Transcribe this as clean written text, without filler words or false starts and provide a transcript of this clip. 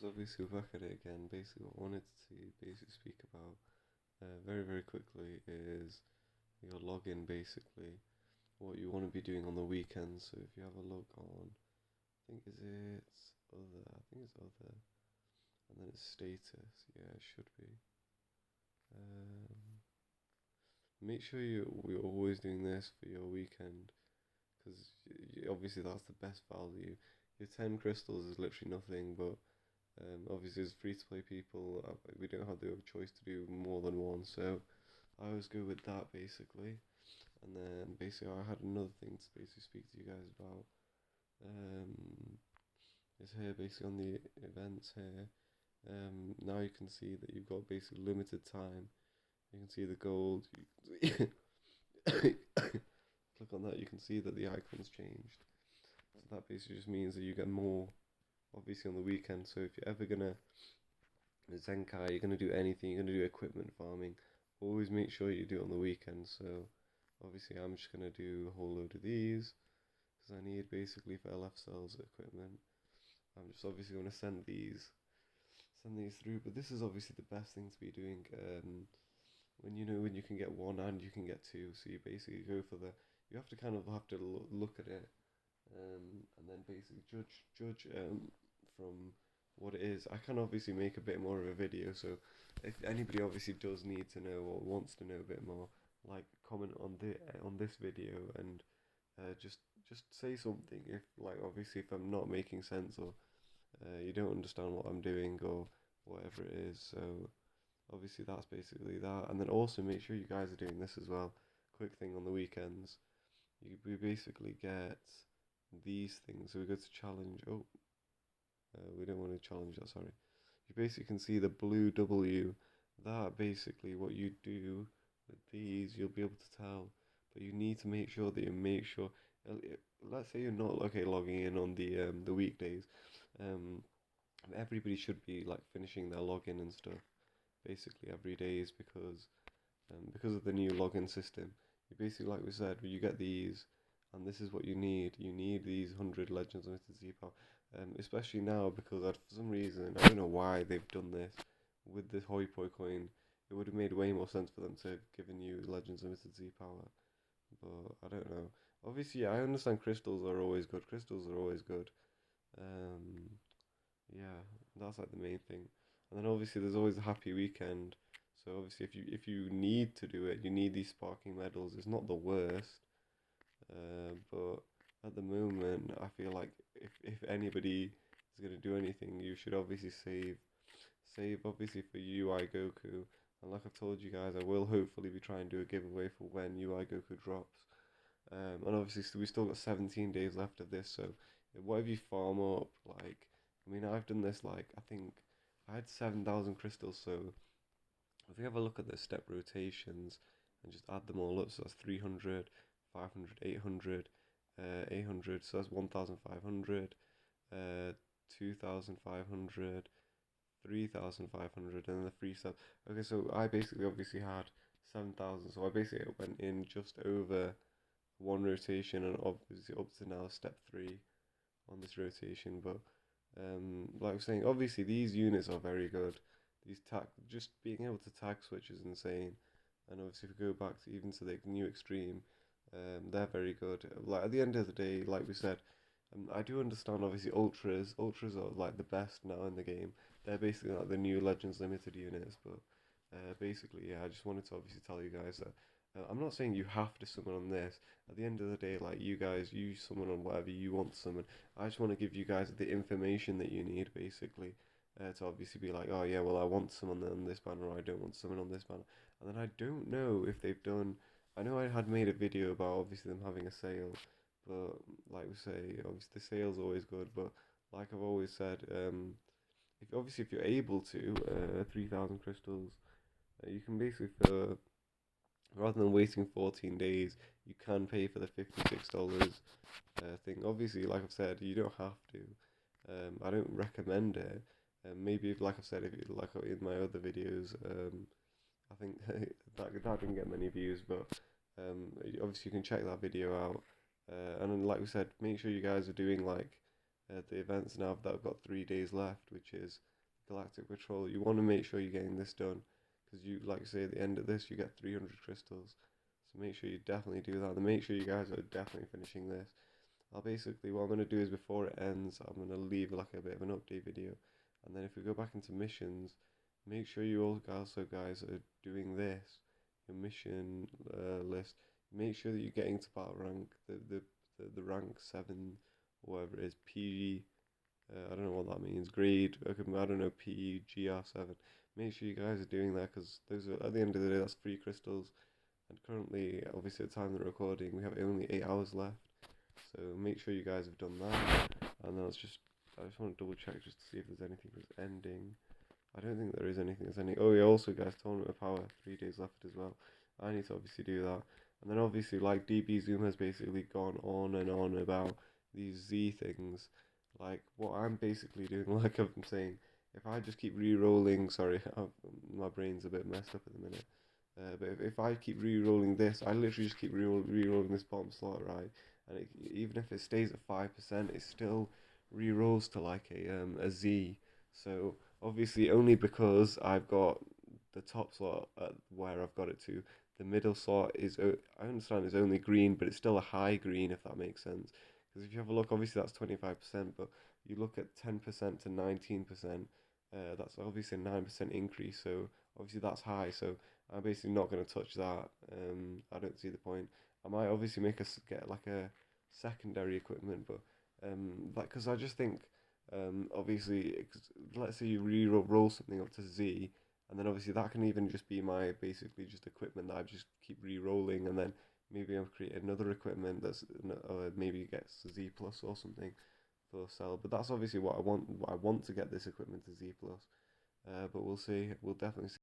guys, obviously we're back at it again. Basically, what I wanted to basically speak about very, very quickly is your login, basically, what you want to be doing on the weekends. So if you have a look on, I think is it other, I think it's other, and then it's status, yeah, it should be. Um, Make sure you're always doing this for your weekend, because obviously that's the best value. Your 10 crystals is literally nothing, but obviously, as free to play people, we don't have the choice to do more than one, so I always go with that basically. And then basically, I had another thing to basically speak to you guys about. Um, is here basically on the events here. Now you can see that you've got basically limited time. You can see the gold. Click on that, you can see that the icon's changed. So that basically just means that you get more, obviously, on the weekend. So if you're ever gonna Zenkai, you're going to do anything, you're going to do equipment farming, always make sure you do it on the weekend. So obviously I'm just going to do a whole load of these, because I need basically for LF cells equipment. I'm just obviously going to send these through, but this is obviously the best thing to be doing when you know when you can get one and you can get two. So you basically go for the, you have to kind of have to look at it, and then basically judge from what it is. I can obviously make a bit more of a video, so if anybody obviously does need to know or wants to know a bit more, like comment on this video and just say something if, like, obviously if I'm not making sense or you don't understand what I'm doing or whatever it is. So obviously that's basically that, and then also make sure you guys are doing this as well. Quick thing on the weekends, we basically get these things. So we go to challenge. Oh, we don't want to challenge that, sorry. You basically can see the blue W. That basically what you do with these, you'll be able to tell. But you need to make sure that you make sure. Let's say you're not logging in on the weekdays. Um, Everybody should be like finishing their login and stuff basically every day, is because of the new login system. You basically, like we said, you get these, and this is what you need. You need these 100 Legends Limited Z power, especially now because for some reason I don't know why they've done this with this Hoi Poi coin. It would have made way more sense for them to have given you Legends Limited Z power, but I don't know. Obviously, yeah, I understand crystals are always good. Crystals are always good. Um, yeah, that's like the main thing. And then obviously there's always a happy weekend. So obviously if you need to do it, you need these sparking medals. It's not the worst, but at the moment I feel like if anybody is gonna do anything, you should obviously save obviously for UI Goku. And like I've told you guys, I will hopefully be trying to do a giveaway for when UI Goku drops. And obviously we still got 17 days left of this, so whatever you farm up, like, I mean, I've done this, like, I think I had 7,000 crystals, so if we have a look at the step rotations and just add them all up, so that's 300, 500, 800, 800, so that's 1,500, 2,500, 3,500, and then the free stuff. Okay, so I basically obviously had 7,000, so I basically went in just over one rotation, and obviously up to now step 3 on this rotation. But like I was saying, obviously these units are very good. These tag, just being able to tag switch is insane. And obviously if we go back to even to the new extreme, they're very good. Like at the end of the day, like we said, I do understand obviously ultras are like the best now in the game. They're basically like the new Legends Limited units, but basically, yeah, I just wanted to obviously tell you guys that I'm not saying you have to summon on this. At the end of the day, like, you guys, you summon on whatever you want to summon. I just want to give you guys the information that you need, basically, to obviously be like, oh yeah, well I want to summon on this banner, or I don't want to summon on this banner. And then I don't know if they've done. I know I had made a video about obviously them having a sale, but like we say, obviously the sale's always good. But like I've always said, if you're able to, 3,000 crystals, you can basically for rather than waiting 14 days, you can pay for the $56 thing. Obviously, like I've said, you don't have to. I don't recommend it. Maybe, like I've said, if you, like in my other videos, I think that didn't get many views, but obviously you can check that video out. And then, like we said, make sure you guys are doing like the events now that I've got 3 days left, which is Galactic Patrol. You want to make sure you're getting this done because you, like I say, at the end of this, you get 300 crystals. So make sure you definitely do that. And make sure you guys are definitely finishing this. I'll basically, what I'm going to do is before it ends, I'm going to leave like a bit of an update video. And then if we go back into missions, make sure you also guys are doing this, your mission list. Make sure that you're getting to battle rank, the rank 7, or whatever it is, PG. I don't know what that means. Grade, okay, I don't know, PGR7. Make sure you guys are doing that because those are, at the end of the day, that's 3 crystals. And currently, obviously, at the time of the recording, we have only 8 hours left. So make sure you guys have done that. And then I just want to double check just to see if there's anything that's ending. I don't think there is anything that's ending. Oh yeah, also guys, Tournament of Power, 3 days left as well. I need to obviously do that. And then obviously, like, DB Zoom has basically gone on and on about these Z things. Like, what I'm basically doing, like I've been saying, if I just keep re-rolling, sorry, my brain's a bit messed up at the minute. But if I keep re-rolling this, I literally just keep re-rolling this bottom slot, right? And even if it stays at 5%, it still re-rolls to like a Z. So obviously, only because I've got the top slot at where I've got it to. The middle slot is, I understand it's only green, but it's still a high green, if that makes sense. Because if you have a look, obviously that's 25%, but you look at 10% to 19%, that's obviously a 9% increase. So obviously that's high. So I'm basically not going to touch that. I don't see the point. I might obviously make us get like a secondary equipment, but like, because I just think obviously, let's say you re-roll something up to Z, and then obviously that can even just be my basically just equipment that I just keep re-rolling, and then maybe I'll create another equipment that's maybe gets Z plus or something for sell. But that's obviously what I want. I want to get this equipment to Z plus. But we'll see. We'll definitely see.